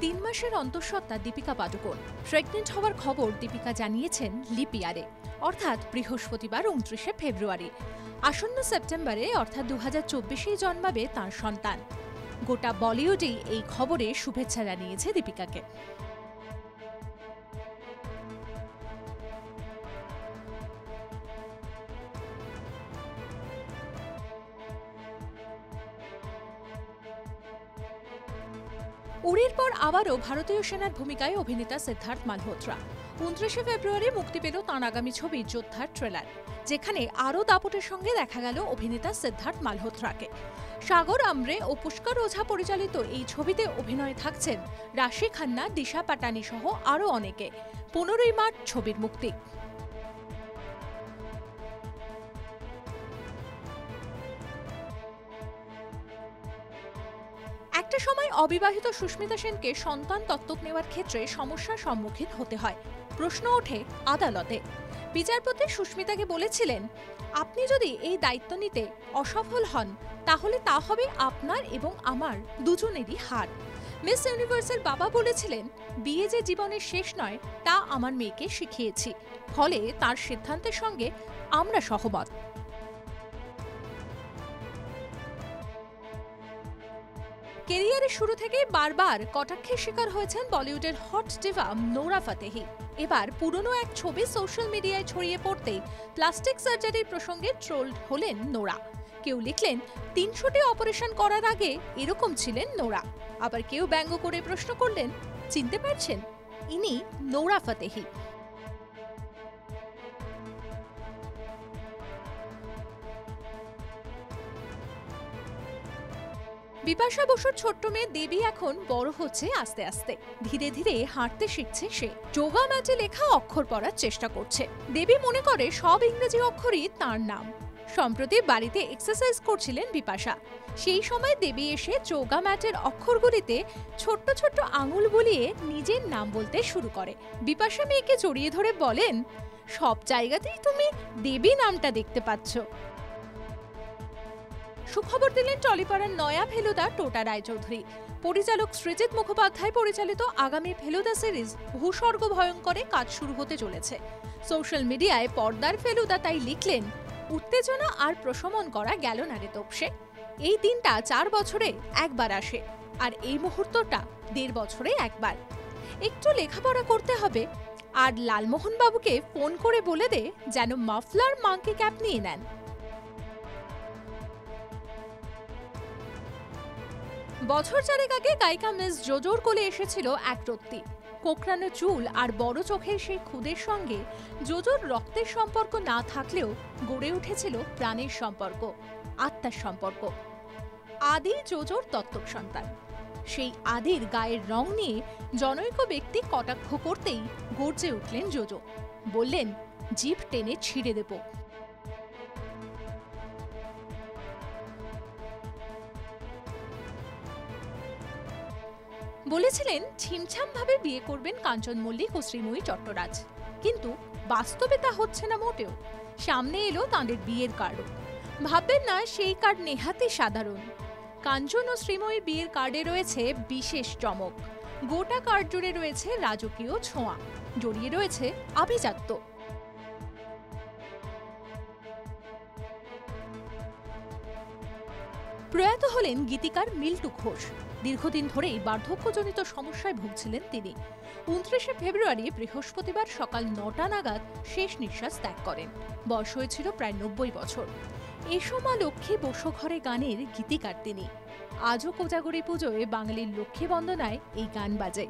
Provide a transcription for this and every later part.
3 মাসের অন্তঃসত্ত্বা দীপিকা পাডুকোন প্রেগনেন্ট হওয়ার খবর দীপিকা জানিয়েছেন লিপ ইয়ারে, অর্থাৎ বৃহস্পতিবার 29শে ফেব্রুয়ারি। আসন্ন সেপ্টেম্বরে অর্থাৎ 2024-এই জন্মাবে তাঁর সন্তান। গোটা বলিউডেই এই খবরে শুভেচ্ছা জানিয়েছে দীপিকাকে। উড়ির পর আবারও ভারতীয় সেনার ভূমিকায় অভিনেতা সিদ্ধার্থ মালহোত্রা। 29শে ফেব্রুয়ারি মুক্তি পেল তাঁর আগামী ছবি যোদ্ধার ট্রেলার, যেখানে আরও দাপটের সঙ্গে দেখা গেল অভিনেতা সিদ্ধার্থ মালহোত্রাকে। সাগর আমরে ও পুষ্কর ওঝা পরিচালিত এই ছবিতে অভিনয়ে থাকছেন রাশি খান্না, দিশা পাটানি সহ আরও অনেকে। 15ই মার্চ ছবির মুক্তি। একটা সময় অবিবাহিত সুস্মিতা সেনকে সন্তান দত্তক নেওয়ার ক্ষেত্রে সমস্যার সম্মুখীন হতে হয়। প্রশ্ন ওঠে আদালতে। বিচারপতি সুস্মিতাকে বলেছিলেন, আপনি যদি এই দায়িত্ব নিতে অসফল হন তাহলে তা হবে আপনার এবং আমার দুজনেরই হার। মিস ইউনিভার্সের বাবা বলেছিলেন, বিয়ে যে জীবনের শেষ নয় তা আমার মেয়েকে শিখিয়েছি, ফলে তার সিদ্ধান্তের সঙ্গে আমরা সহমত। কেরিয়ারের শুরু থেকেই বারবার কটাক্ষের শিকার হয়েছেন বলিউডের হট ডিভা নোরা ফাতেহি। এবার পুরনো এক ছবি সোশ্যাল মিডিয়ায় ছড়িয়ে পড়তেই প্লাস্টিক সার্জারির প্রসঙ্গে ট্রোলড হলেন নোরা। কেউ লিখলেন, 300টি অপারেশন করার আগে এরকম ছিলেন নোরা। আবার কেউ ব্যঙ্গ করে প্রশ্ন করলেন, চিনতে পারছেন, ইনি নোরা ফাতেহি। বিপাশা বসুর ছোট্ট মেয়ে দেবী এখন বড় হচ্ছে আস্তে আস্তে। ধীরে ধীরে হাঁটতে শিখছে সে। যোগা ম্যাটে লেখা অক্ষর পড়ার চেষ্টা করছে। দেবী মনে করে সব ইংরেজি অক্ষরই তার নাম। সম্প্রতি বাড়িতে এক্সারসাইজ করছিলেন বিপাশা। সেই সময় দেবী এসে যোগা ম্যাটের অক্ষরগুলিতে ছোট্ট ছোট্ট আঙুল বুলিয়ে নিজের নাম বলতে শুরু করে। বিপাশা মেয়েকে জড়িয়ে ধরে বলেন, সব জায়গাতেই তুমি দেবী নামটা দেখতে পাচ্ছ। সুখবর দিলেন টলিপাড়ার নয়া ফেলুদা টোটা রায়চৌধুরী। পরিচালক সৃজিত মুখোপাধ্যায় পরিচালিত আগামী ফেলুদা সিরিজ ভূস্বর্গ ভয়ঙ্করে কাজ শুরু হতে চলেছে। সোশ্যাল মিডিয়ায় পর্দার ফেলুদা তাই লিখলেন, উত্তেজনা আর প্রশমন করা গেল না রে তোপসে। এই দিনটা 4 বছরে একবার আসে, আর এই মুহূর্তটা 1.5 বছরে একবার। একটু লেখাপড়া করতে হবে, আর লালমোহন বাবুকে ফোন করে বলে দে যেন মাফলার মাঙ্কি ক্যাপ নিয়ে নেন। বছর 4 আগে গায়িকা মিস জোজোর কোলে এসেছিল এক রত্তি। কোঁকড়ানো চুল আর বড় চোখের সেই খুদের সঙ্গে জোজোর রক্তের সম্পর্ক না থাকলেও গড়ে উঠেছিল প্রাণের সম্পর্ক, আত্মার সম্পর্ক। আদি জোজোর দত্তক সন্তান। সেই আদির গায়ের রং নিয়ে জনৈক ব্যক্তি কটাক্ষ করতেই গর্জে উঠলেন জোজো। বললেন, জিভ টেনে ছিঁড়ে দেব। বলেছিলেন, ছিমছামভাবে বিয়ে করবেন কাঞ্চন মল্লিক ও শ্রীময়ী চট্টরাজ, কিন্তু বাস্তবে তা হচ্ছে না মোটেও। সামনে এলো তাঁদের বিয়ের কার্ডও। ভাববেন না সেই কার্ড নেহাতই সাধারণ। কাঞ্চন ও শ্রীময়ীর বিয়ের কার্ডে রয়েছে বিশেষ চমক। গোটা কার্ড জুড়ে রয়েছে রাজকীয় ছোঁয়া, জড়িয়ে রয়েছে আভিজাত্য। প্রয়াত হলেন গীতিকার মিল্টু ঘোষ। দীর্ঘদিন ধরেই বার্ধক্যজনিত সমস্যায় ভুগছিলেন তিনি। 29শে ফেব্রুয়ারি বৃহস্পতিবার সকাল 9টা নাগাদ শেষ নিঃশ্বাস ত্যাগ করেন। বয়স হয়েছিল প্রায় 90 বছর। এসো মা লক্ষ্মী বসো ঘরে গানের গীতিকার তিনি। আজও কোজাগরী পুজোয় বাঙালির লক্ষ্মী বন্দনায় এই গান বাজে।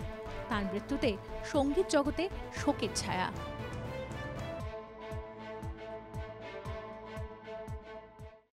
তাঁর মৃত্যুতে সঙ্গীত জগতে শোকের ছায়া।